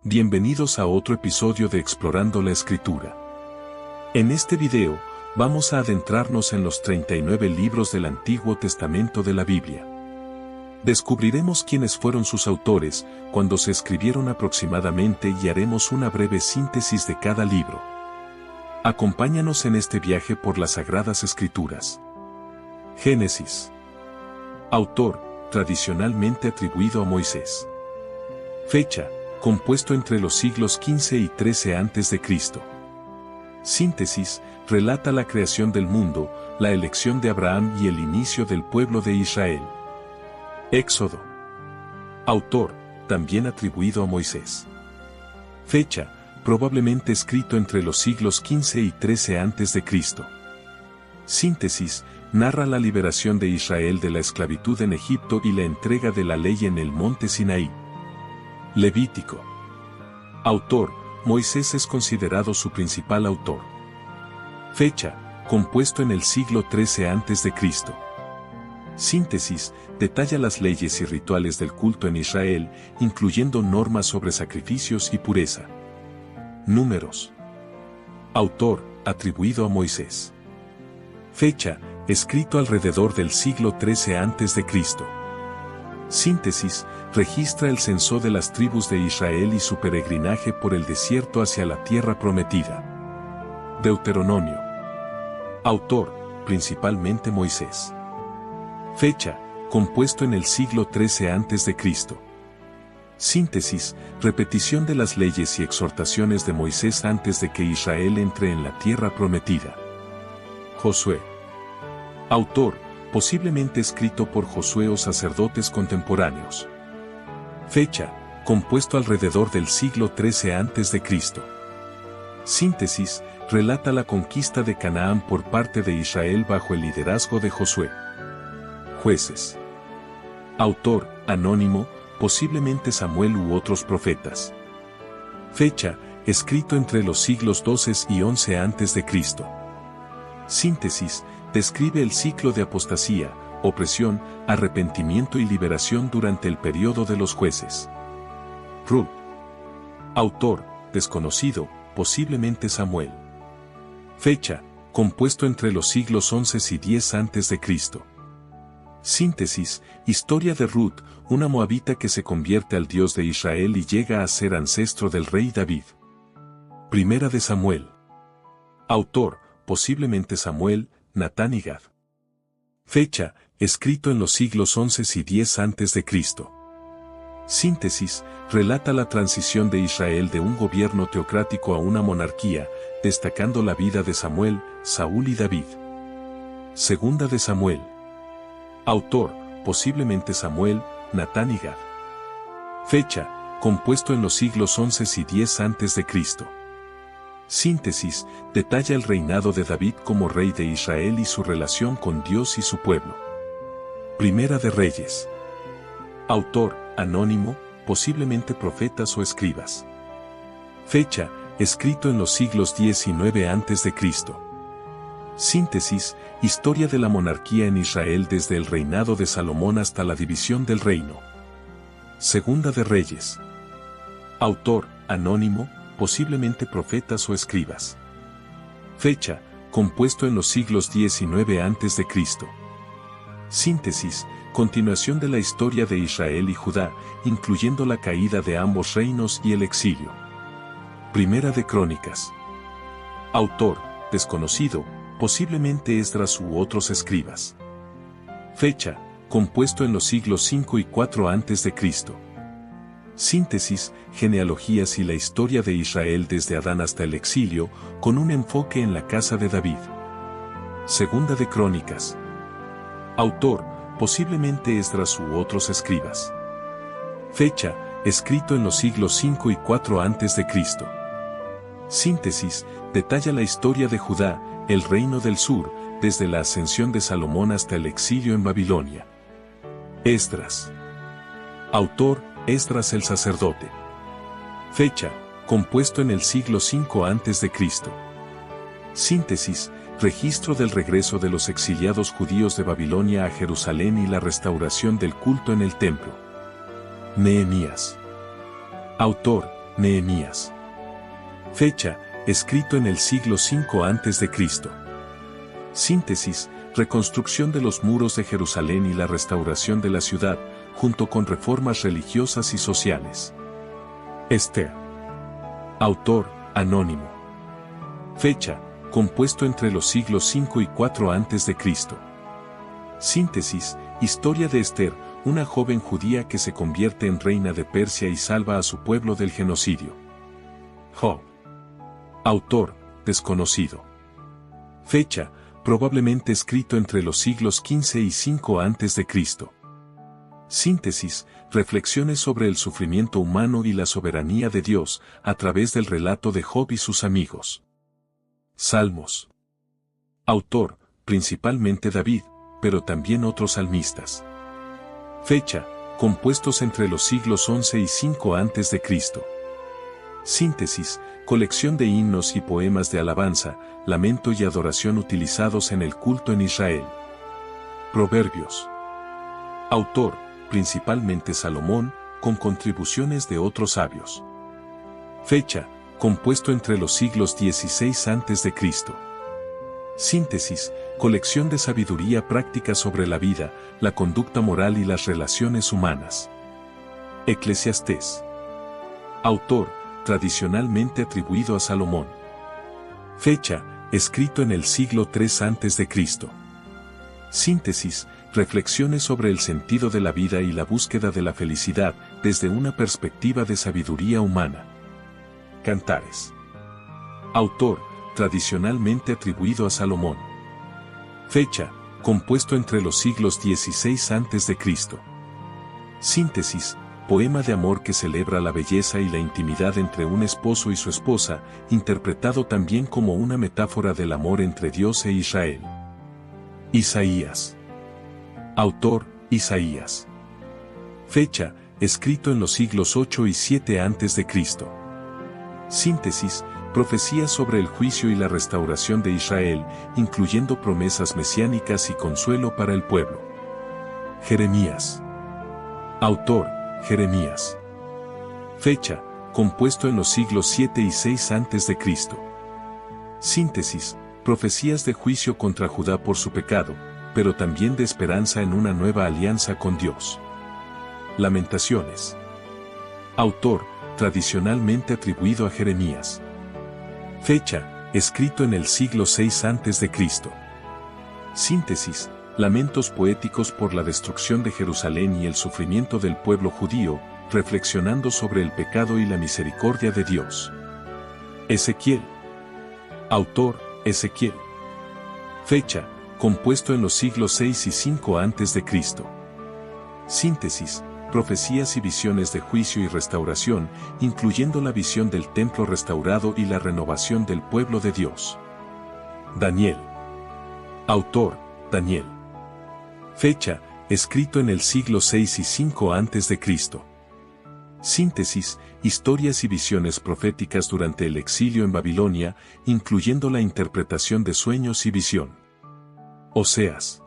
Bienvenidos a otro episodio de Explorando la Escritura. En este video, vamos a adentrarnos en los 39 libros del Antiguo Testamento de la Biblia. Descubriremos quiénes fueron sus autores, cuándo se escribieron aproximadamente y haremos una breve síntesis de cada libro. Acompáñanos en este viaje por las Sagradas Escrituras. Génesis. Autor, tradicionalmente atribuido a Moisés. Fecha, compuesto entre los siglos XV y XIII a.C. Síntesis, relata la creación del mundo, la elección de Abraham y el inicio del pueblo de Israel. Éxodo. Autor, también atribuido a Moisés. Fecha, probablemente escrito entre los siglos XV y XIII a.C. Síntesis, narra la liberación de Israel de la esclavitud en Egipto y la entrega de la ley en el monte Sinaí. Levítico. Autor, Moisés es considerado su principal autor. Fecha, compuesto en el siglo XIII a.C. Síntesis, detalla las leyes y rituales del culto en Israel, incluyendo normas sobre sacrificios y pureza. Números. Autor, atribuido a Moisés. Fecha, escrito alrededor del siglo XIII a.C. Síntesis, registra el censo de las tribus de Israel y su peregrinaje por el desierto hacia la tierra prometida. Deuteronomio. Autor, principalmente Moisés. Fecha, compuesto en el siglo XIII a.C. Síntesis, repetición de las leyes y exhortaciones de Moisés antes de que Israel entre en la tierra prometida. Josué. Autor, posiblemente escrito por Josué o sacerdotes contemporáneos. Fecha, compuesto alrededor del siglo XIII a.C. Síntesis, relata la conquista de Canaán por parte de Israel bajo el liderazgo de Josué. Jueces. Autor, anónimo, posiblemente Samuel u otros profetas. Fecha, escrito entre los siglos XII y XI a.C. Síntesis, describe el ciclo de apostasía, opresión, arrepentimiento y liberación durante el periodo de los jueces. Ruth. Autor, desconocido, posiblemente Samuel. Fecha, compuesto entre los siglos XI y X a.C. Síntesis, historia de Ruth, una moabita que se convierte al Dios de Israel y llega a ser ancestro del rey David. Primera de Samuel. Autor, posiblemente Samuel, Natán y Gad. Fecha, escrito en los siglos XI y X a.C. Síntesis, relata la transición de Israel de un gobierno teocrático a una monarquía, destacando la vida de Samuel, Saúl y David. Segunda de Samuel. Autor, posiblemente Samuel, Natán y Gad. Fecha, compuesto en los siglos XI y X a.C. Síntesis, detalla el reinado de David como rey de Israel y su relación con Dios y su pueblo. Primera de Reyes. Autor, anónimo, posiblemente profetas o escribas. Fecha, escrito en los siglos XIX a.C. Síntesis, historia de la monarquía en Israel desde el reinado de Salomón hasta la división del reino. Segunda de Reyes. Autor, anónimo, posiblemente profetas o escribas. Fecha, compuesto en los siglos XIX a.C. Síntesis, continuación de la historia de Israel y Judá, incluyendo la caída de ambos reinos y el exilio. Primera de Crónicas. Autor, desconocido, posiblemente Esdras u otros escribas. Fecha, compuesto en los siglos V y IV a.C. Síntesis, genealogías y la historia de Israel desde Adán hasta el exilio, con un enfoque en la casa de David. Segunda de Crónicas. Autor, posiblemente Esdras u otros escribas. Fecha, escrito en los siglos V y IV a.C. Síntesis, detalla la historia de Judá, el reino del sur, desde la ascensión de Salomón hasta el exilio en Babilonia. Esdras. Autor, Esdras el sacerdote. Fecha, compuesto en el siglo V a.C. Síntesis, registro del regreso de los exiliados judíos de Babilonia a Jerusalén y la restauración del culto en el templo. Nehemías. Autor, Nehemías. Fecha, escrito en el siglo V a.C. Síntesis, reconstrucción de los muros de Jerusalén y la restauración de la ciudad, junto con reformas religiosas y sociales. Esther. Autor, anónimo. Fecha, compuesto entre los siglos V y IV a.C. Síntesis, historia de Esther, una joven judía que se convierte en reina de Persia y salva a su pueblo del genocidio. Job. Autor, desconocido. Fecha, probablemente escrito entre los siglos XV y V a.C. Síntesis, reflexiones sobre el sufrimiento humano y la soberanía de Dios, a través del relato de Job y sus amigos. Salmos. Autor, principalmente David, pero también otros salmistas. Fecha, compuestos entre los siglos XI y V a.C. Síntesis, colección de himnos y poemas de alabanza, lamento y adoración utilizados en el culto en Israel. Proverbios. Autor, principalmente Salomón, con contribuciones de otros sabios. Fecha, compuesto entre los siglos XVI a.C. Síntesis, colección de sabiduría práctica sobre la vida, la conducta moral y las relaciones humanas. Eclesiastés. Autor, tradicionalmente atribuido a Salomón. Fecha, escrito en el siglo III a.C. Síntesis, reflexiones sobre el sentido de la vida y la búsqueda de la felicidad, desde una perspectiva de sabiduría humana. Cantares. Autor, tradicionalmente atribuido a Salomón. Fecha, compuesto entre los siglos XVI a.C. Síntesis, poema de amor que celebra la belleza y la intimidad entre un esposo y su esposa, interpretado también como una metáfora del amor entre Dios e Israel. Isaías. Autor, Isaías. Fecha, escrito en los siglos VIII y VII a.C. Síntesis, profecías sobre el juicio y la restauración de Israel, incluyendo promesas mesiánicas y consuelo para el pueblo. Jeremías. Autor, Jeremías. Fecha, compuesto en los siglos VII y VI a.C. Síntesis, profecías de juicio contra Judá por su pecado, pero también de esperanza en una nueva alianza con Dios. Lamentaciones. Autor, tradicionalmente atribuido a Jeremías. Fecha, escrito en el siglo VI a.C. Síntesis, lamentos poéticos por la destrucción de Jerusalén y el sufrimiento del pueblo judío, reflexionando sobre el pecado y la misericordia de Dios. Ezequiel. Autor, Ezequiel. Fecha, compuesto en los siglos VI y V a.C. Síntesis, profecías y visiones de juicio y restauración, incluyendo la visión del templo restaurado y la renovación del pueblo de Dios. Daniel. Autor, Daniel. Fecha, escrito en el siglo VI y V a.C. Síntesis, historias y visiones proféticas durante el exilio en Babilonia, incluyendo la interpretación de sueños y visión. Oseas.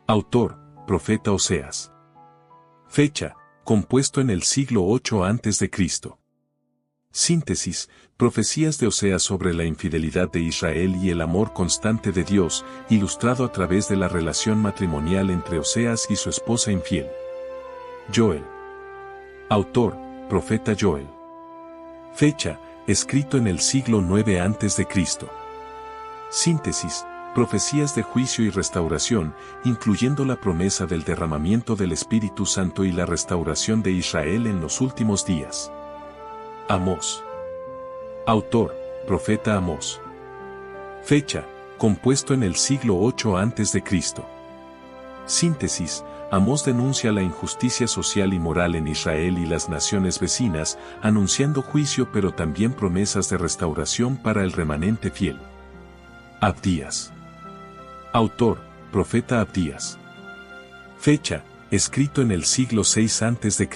Autor, profeta Oseas. Fecha, compuesto en el siglo VIII a.C. Síntesis, profecías de Oseas sobre la infidelidad de Israel y el amor constante de Dios, ilustrado a través de la relación matrimonial entre Oseas y su esposa infiel. Joel. Autor, profeta Joel. Fecha, escrito en el siglo IX a.C. Síntesis, profecías de juicio y restauración, incluyendo la promesa del derramamiento del Espíritu Santo y la restauración de Israel en los últimos días. Amós. Autor, profeta Amós. Fecha, compuesto en el siglo VIII a.C. Síntesis, Amós denuncia la injusticia social y moral en Israel y las naciones vecinas, anunciando juicio pero también promesas de restauración para el remanente fiel. Abdías. Autor, profeta Abdías. Fecha, escrito en el siglo VI a.C.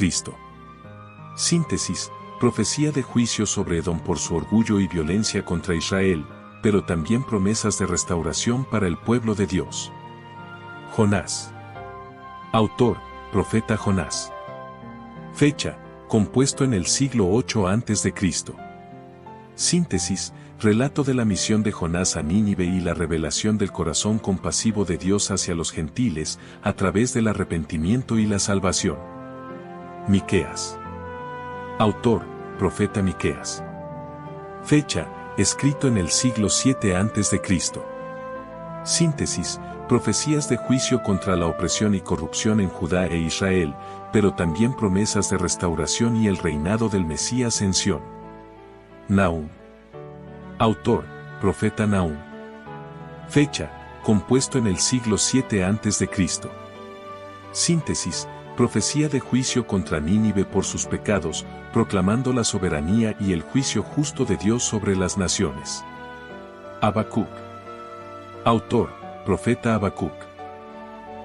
Síntesis, profecía de juicio sobre Edom por su orgullo y violencia contra Israel, pero también promesas de restauración para el pueblo de Dios. Jonás. Autor, profeta Jonás. Fecha, compuesto en el siglo 8 a.C. Síntesis, relato de la misión de Jonás a Nínive y la revelación del corazón compasivo de Dios hacia los gentiles a través del arrepentimiento y la salvación. Miqueas. Autor, profeta Miqueas. Fecha, escrito en el siglo 7 a.C. Síntesis, profecías de juicio contra la opresión y corrupción en Judá e Israel, pero también promesas de restauración y el reinado del Mesías en Sión. Nahum. Autor, profeta Nahum. Fecha, compuesto en el siglo 7 a.C. Síntesis, profecía de juicio contra Nínive por sus pecados, proclamando la soberanía y el juicio justo de Dios sobre las naciones. Habacuc. Autor, profeta Habacuc.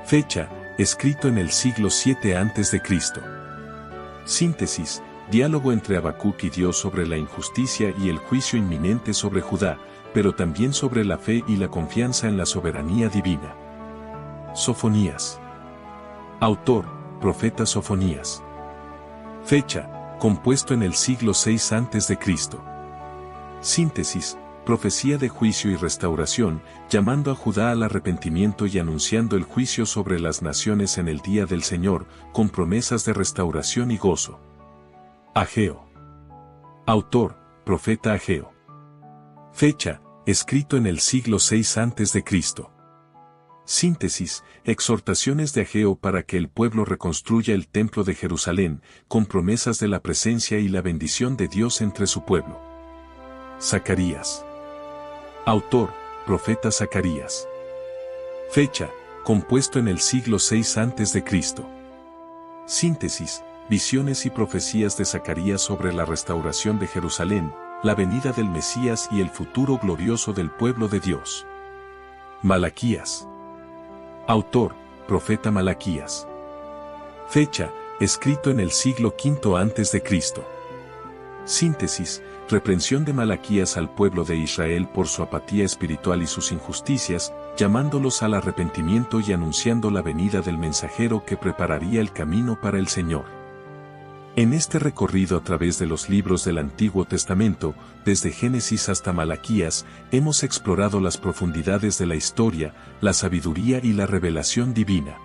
Fecha, escrito en el siglo 7 a.C. Síntesis, diálogo entre Habacuc y Dios sobre la injusticia y el juicio inminente sobre Judá, pero también sobre la fe y la confianza en la soberanía divina. Sofonías. Autor, profeta Sofonías. Fecha, compuesto en el siglo 6 a.C. Síntesis, profecía de juicio y restauración, llamando a Judá al arrepentimiento y anunciando el juicio sobre las naciones en el día del Señor, con promesas de restauración y gozo. Ageo. Autor, profeta Ageo. Fecha, escrito en el siglo 6 a.C. Síntesis, exhortaciones de Ageo para que el pueblo reconstruya el templo de Jerusalén, con promesas de la presencia y la bendición de Dios entre su pueblo. Zacarías. Autor, profeta Zacarías. Fecha, compuesto en el siglo 6 a.C. Síntesis, visiones y profecías de Zacarías sobre la restauración de Jerusalén, la venida del Mesías y el futuro glorioso del pueblo de Dios. Malaquías. Autor, profeta Malaquías. Fecha, escrito en el siglo V a.C. Síntesis, reprensión de Malaquías al pueblo de Israel por su apatía espiritual y sus injusticias, llamándolos al arrepentimiento y anunciando la venida del mensajero que prepararía el camino para el Señor. En este recorrido a través de los libros del Antiguo Testamento, desde Génesis hasta Malaquías, hemos explorado las profundidades de la historia, la sabiduría y la revelación divina.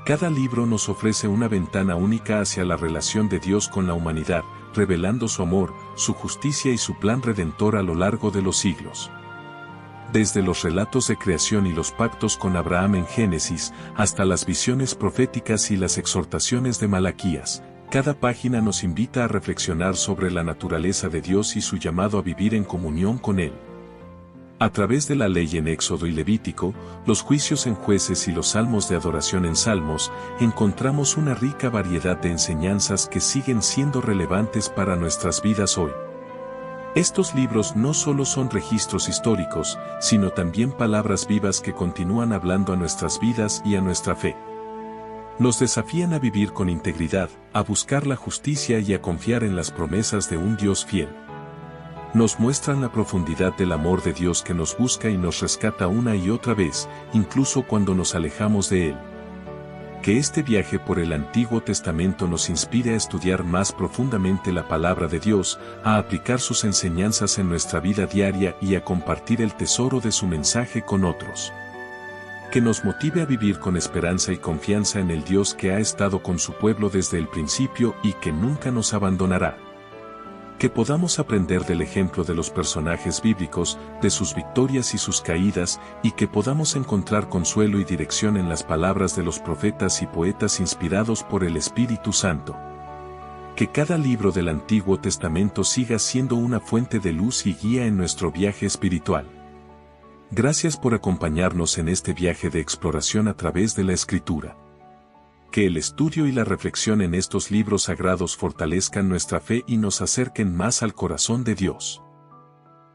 Cada libro nos ofrece una ventana única hacia la relación de Dios con la humanidad, revelando su amor, su justicia y su plan redentor a lo largo de los siglos. Desde los relatos de creación y los pactos con Abraham en Génesis, hasta las visiones proféticas y las exhortaciones de Malaquías, cada página nos invita a reflexionar sobre la naturaleza de Dios y su llamado a vivir en comunión con Él. A través de la ley en Éxodo y Levítico, los juicios en Jueces y los salmos de adoración en Salmos, encontramos una rica variedad de enseñanzas que siguen siendo relevantes para nuestras vidas hoy. Estos libros no solo son registros históricos, sino también palabras vivas que continúan hablando a nuestras vidas y a nuestra fe. Nos desafían a vivir con integridad, a buscar la justicia y a confiar en las promesas de un Dios fiel. Nos muestran la profundidad del amor de Dios que nos busca y nos rescata una y otra vez, incluso cuando nos alejamos de Él. Que este viaje por el Antiguo Testamento nos inspire a estudiar más profundamente la palabra de Dios, a aplicar sus enseñanzas en nuestra vida diaria y a compartir el tesoro de su mensaje con otros. Que nos motive a vivir con esperanza y confianza en el Dios que ha estado con su pueblo desde el principio y que nunca nos abandonará. Que podamos aprender del ejemplo de los personajes bíblicos, de sus victorias y sus caídas, y que podamos encontrar consuelo y dirección en las palabras de los profetas y poetas inspirados por el Espíritu Santo. Que cada libro del Antiguo Testamento siga siendo una fuente de luz y guía en nuestro viaje espiritual. Gracias por acompañarnos en este viaje de exploración a través de la Escritura. Que el estudio y la reflexión en estos libros sagrados fortalezcan nuestra fe y nos acerquen más al corazón de Dios.